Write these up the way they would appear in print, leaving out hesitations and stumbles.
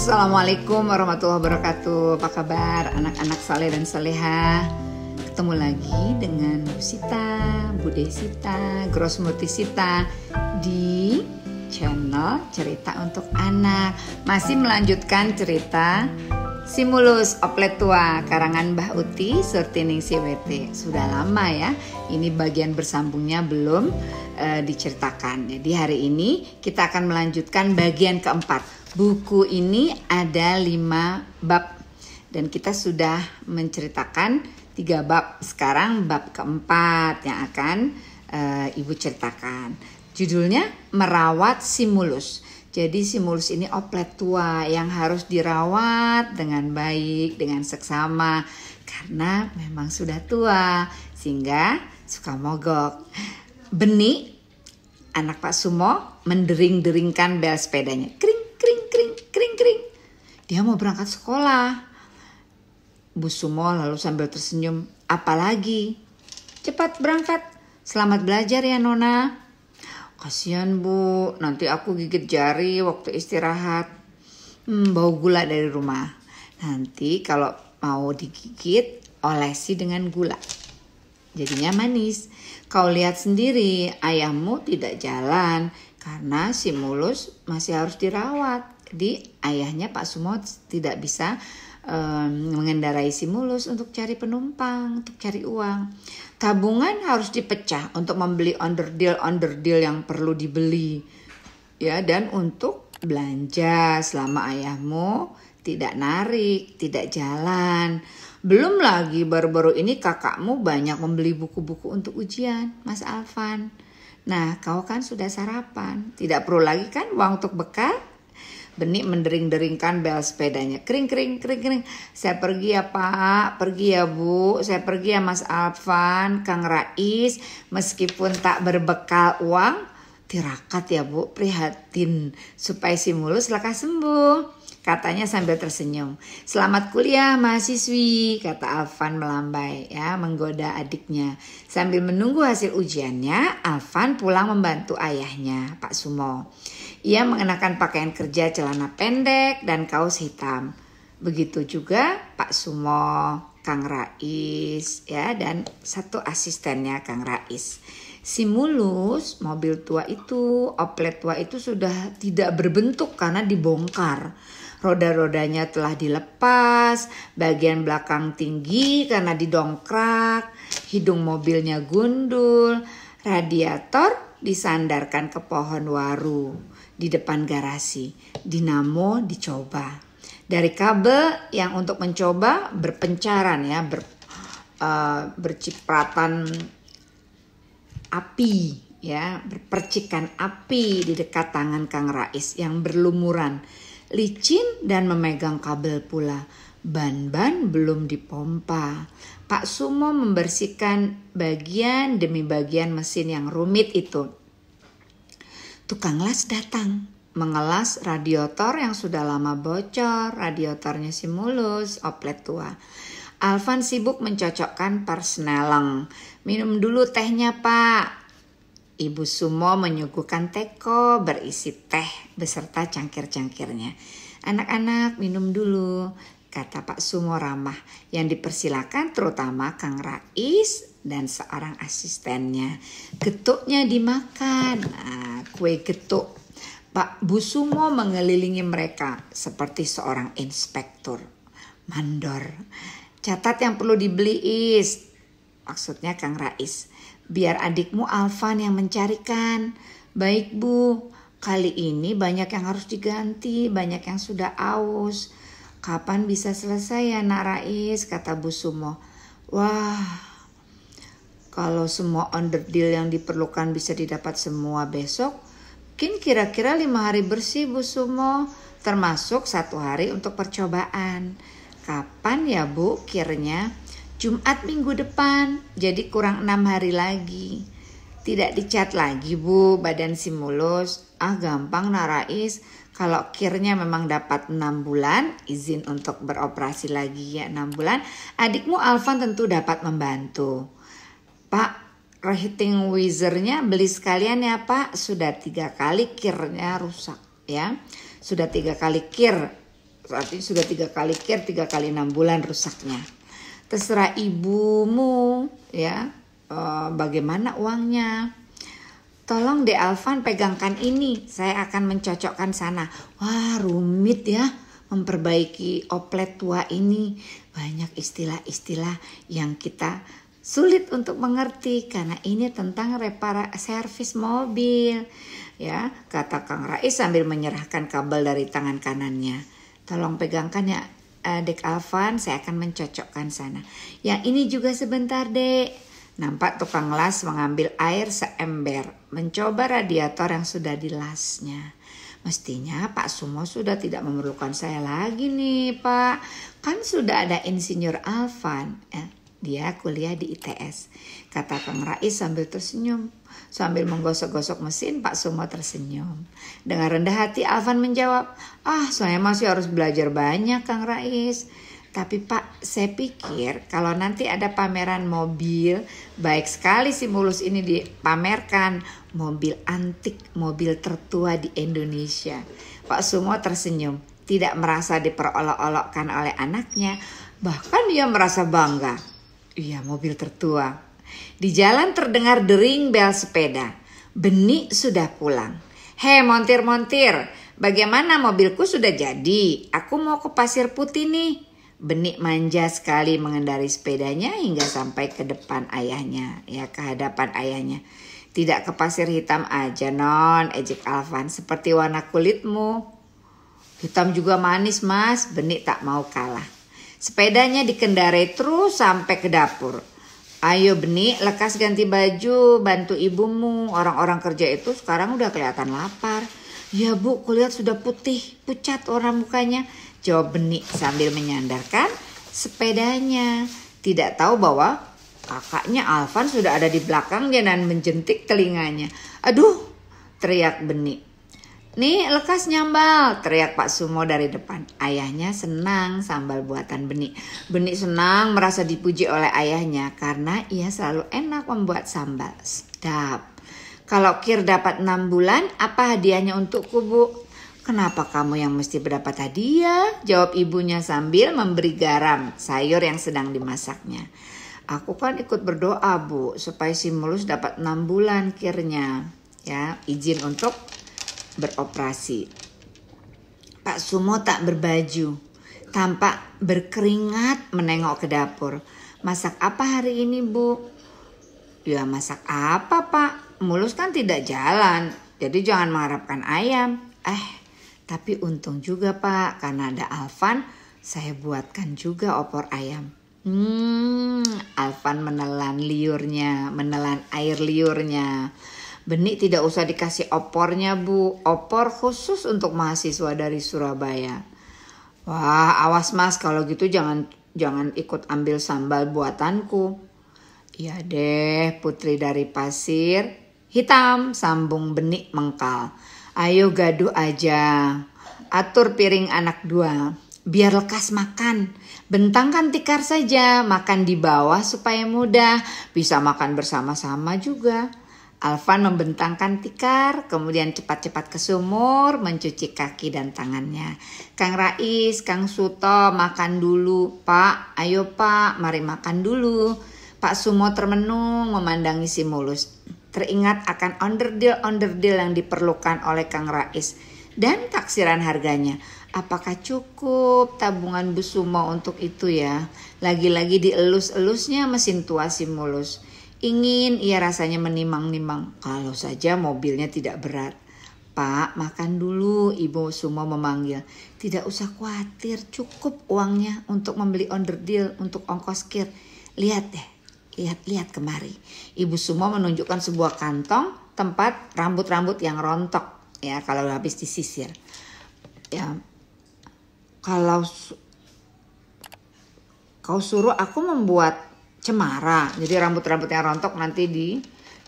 Assalamualaikum warahmatullahi wabarakatuh. Apa kabar anak-anak saleh dan saleha? Ketemu lagi dengan Bu Sita, Bude Sita, Grosmuti Sita di channel Cerita Untuk Anak. Masih melanjutkan cerita Si Mulus Oplet Tua karangan Mbah Uti Surtiningsih WT. Sudah lama ya. Ini bagian bersambungnya belum diceritakan. Jadi hari ini kita akan melanjutkan bagian keempat. Buku ini ada 5 bab dan kita sudah menceritakan 3 bab. Sekarang bab keempat yang akan Ibu ceritakan. Judulnya Merawat Si Mulus. Jadi si Mulus ini oplet tua yang harus dirawat dengan baik, dengan seksama. Karena memang sudah tua sehingga suka mogok. Beni, anak Pak Sumo, mendering-deringkan bel sepedanya. Kring. Dia mau berangkat sekolah. Bu Sumo lalu sambil tersenyum, apalagi? Cepat berangkat, selamat belajar ya Nona. Kasihan Bu, nanti aku gigit jari waktu istirahat. Bau gula dari rumah. Nanti kalau mau digigit, olesi dengan gula. Jadinya manis. Kau lihat sendiri, ayahmu tidak jalan karena si Mulus masih harus dirawat. Jadi ayahnya Pak Sumo tidak bisa mengendarai si Mulus untuk cari penumpang, untuk cari uang. Tabungan harus dipecah untuk membeli onderdil yang perlu dibeli. Ya, dan untuk belanja selama ayahmu tidak narik, tidak jalan. Belum lagi baru-baru ini kakakmu banyak membeli buku-buku untuk ujian, Mas Alvan. Nah, kau kan sudah sarapan, tidak perlu lagi kan uang untuk bekal? Benik mendering-deringkan bel sepedanya. Kring. Saya pergi ya Pak, pergi ya Bu, saya pergi ya Mas Alvan, Kang Rais. Meskipun tak berbekal uang, tirakat ya Bu, prihatin supaya si Mulus lekas sembuh. Katanya sambil tersenyum. Selamat kuliah mahasiswi, kata Alvan melambai ya, menggoda adiknya. Sambil menunggu hasil ujiannya, Alvan pulang membantu ayahnya, Pak Sumo. Ia mengenakan pakaian kerja celana pendek dan kaos hitam. Begitu juga Pak Sumo, Kang Rais ya, dan satu asistennya Kang Rais. Si Mulus, mobil tua itu, oplet tua itu sudah tidak berbentuk karena dibongkar. Roda-rodanya telah dilepas, bagian belakang tinggi karena didongkrak, hidung mobilnya gundul, radiator disandarkan ke pohon waru di depan garasi. Dinamo dicoba. Dari kabel yang untuk mencoba berpencaran ya, bercipratan api ya, berpercikan api di dekat tangan Kang Rais yang berlumuran. Licin dan memegang kabel pula. Ban-ban belum dipompa. Pak Sumo membersihkan bagian demi bagian mesin yang rumit itu. Tukang las datang, mengelas radiator yang sudah lama bocor, radiatornya si Mulus, oplet tua. Alvan sibuk mencocokkan persneleng. Minum dulu tehnya Pak. Ibu Sumo menyuguhkan teko berisi teh beserta cangkir-cangkirnya. Anak-anak minum dulu, kata Pak Sumo ramah, yang dipersilakan terutama Kang Rais dan seorang asistennya. Getuknya dimakan. Kue getuk. Pak Bu Sumo mengelilingi mereka seperti seorang inspektur. Mandor. Catat yang perlu dibeli Is. Maksudnya Kang Rais. Biar adikmu Alvan yang mencarikan. Baik Bu, kali ini banyak yang harus diganti, banyak yang sudah aus. Kapan bisa selesai ya Nak Rais, kata Bu Sumo. Wah, kalau semua onderdil yang diperlukan bisa didapat semua besok, mungkin kira-kira 5 hari bersih Bu Sumo, termasuk 1 hari untuk percobaan. Kapan ya Bu kiranya? Jumat minggu depan, jadi kurang 6 hari lagi. Tidak dicat lagi Bu badan si Mulus. Gampang Nak Rais, kalau kirnya memang dapat 6 bulan, izin untuk beroperasi lagi ya 6 bulan. Adikmu Alvan tentu dapat membantu. Pak, rating wizernya beli sekalian ya Pak, sudah 3 kali kirnya rusak ya. Sudah 3 kali kir Saat ini sudah 3 kali kir, 3 kali 6 bulan rusaknya. Terserah ibumu ya, bagaimana uangnya. Tolong deh Alvan pegangkan ini, saya akan mencocokkan sana. Wah rumit ya memperbaiki oplet tua ini. Banyak istilah-istilah yang kita sulit untuk mengerti karena ini tentang servis mobil. Ya, kata Kang Rais sambil menyerahkan kabel dari tangan kanannya. Tolong pegangkan ya Dek Alvan, saya akan mencocokkan sana. Yang ini juga sebentar Dek. Nampak tukang las mengambil air seember, mencoba radiator yang sudah dilasnya. Mestinya Pak Sumo sudah tidak memerlukan saya lagi nih Pak. Kan sudah ada Insinyur Alvan. Dia kuliah di ITS. Kata Kang Rais sambil tersenyum. Sambil menggosok-gosok mesin, Pak Sumo tersenyum. Dengan rendah hati Alvan menjawab, saya masih harus belajar banyak Kang Rais. Tapi Pak, saya pikir kalau nanti ada pameran mobil, baik sekali si mulus ini dipamerkan. Mobil antik, mobil tertua di Indonesia. Pak Sumo tersenyum, tidak merasa diperolok-olokkan oleh anaknya. Bahkan dia merasa bangga. Iya, mobil tertua. Di jalan terdengar dering bel sepeda. Benik sudah pulang. Hei montir-montir, bagaimana mobilku sudah jadi? Aku mau ke Pasir Putih nih. Benik manja sekali mengendari sepedanya hingga sampai ke depan ayahnya, ya ke hadapan ayahnya. Tidak ke Pasir Hitam aja non, ejek Alvan, seperti warna kulitmu. Hitam juga manis mas, Benik tak mau kalah. Sepedanya dikendarai terus sampai ke dapur. Ayo Benik, lekas ganti baju, bantu ibumu. Orang-orang kerja itu sekarang udah kelihatan lapar. Ya bu, kulihat sudah putih, pucat orang mukanya. Jawab Benik sambil menyandarkan sepedanya. Tidak tahu bahwa kakaknya Alvan sudah ada di belakangnya dan menjentik telinganya. Aduh, teriak Benik. Nih lekas nyambal, teriak Pak Sumo dari depan. Ayahnya senang sambal buatan Benik. Benik senang merasa dipuji oleh ayahnya karena ia selalu enak membuat sambal. Sedap. Kalau Kir dapat 6 bulan, apa hadiahnya untukku bu? Kenapa kamu yang mesti mendapat hadiah? Jawab ibunya sambil memberi garam sayur yang sedang dimasaknya. Aku kan ikut berdoa bu, supaya si mulus dapat 6 bulan Kirnya. Ya, izin untuk beroperasi. Pak Sumo tak berbaju, tampak berkeringat menengok ke dapur. Masak apa hari ini bu? Ya masak apa pak? Mulus kan tidak jalan, jadi jangan mengharapkan ayam. Tapi untung juga pak, karena ada Alvan, saya buatkan juga opor ayam. Alvan menelan air liurnya. Benik tidak usah dikasih opornya bu, opor khusus untuk mahasiswa dari Surabaya. Wah awas mas, kalau gitu jangan ikut ambil sambal buatanku. Iya deh, putri dari Pasir Hitam, sambung Benik mengkal. Ayo gaduh aja, atur piring anak 2, biar lekas makan. Bentangkan tikar saja, makan di bawah supaya mudah, bisa makan bersama-sama juga. Alvan membentangkan tikar, kemudian cepat-cepat ke sumur mencuci kaki dan tangannya. Kang Rais, Kang Suto, makan dulu. Pak, ayo pak, mari makan dulu. Pak Sumo termenung memandangi si mulus. Teringat akan onderdil yang diperlukan oleh Kang Rais dan taksiran harganya. Apakah cukup tabungan Bu Sumo untuk itu ya? Lagi-lagi dielus-elusnya mesin tua si mulus. Ingin ia rasanya menimang-nimang kalau saja mobilnya tidak berat. Pak, makan dulu, Ibu Sumo memanggil. Tidak usah khawatir, cukup uangnya untuk membeli onderdil untuk ongkos Kir. Lihat deh. Lihat kemari. Ibu Sumo menunjukkan sebuah kantong tempat rambut-rambut yang rontok ya kalau habis disisir. Ya. Kalau kau suruh aku membuat cemara, jadi rambut-rambut yang rontok nanti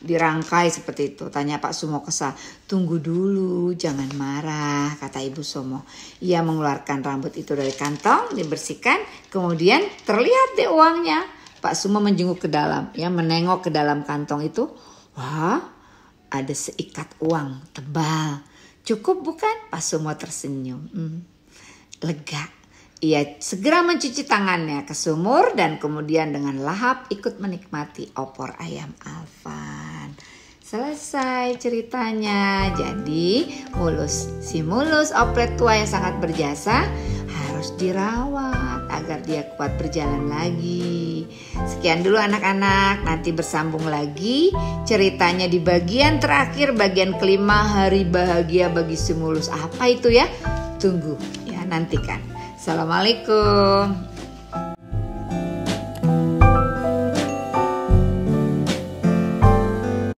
dirangkai seperti itu. Tanya Pak Sumo kesal. Tunggu dulu, jangan marah, kata Ibu Sumo. Ia mengeluarkan rambut itu dari kantong, dibersihkan, kemudian terlihat deh uangnya. Pak Sumo menjenguk ke dalam, ya menengok ke dalam kantong itu. Wah, ada seikat uang tebal. Cukup bukan? Pak Sumo tersenyum. lega. Ia segera mencuci tangannya ke sumur dan kemudian dengan lahap ikut menikmati opor ayam Alvan. Selesai ceritanya. Jadi si Mulus oplet tua yang sangat berjasa harus dirawat agar dia kuat berjalan lagi. Sekian dulu anak-anak, nanti bersambung lagi ceritanya di bagian terakhir, bagian kelima, hari bahagia bagi si Mulus. Apa itu ya? Tunggu ya, nantikan. Assalamualaikum.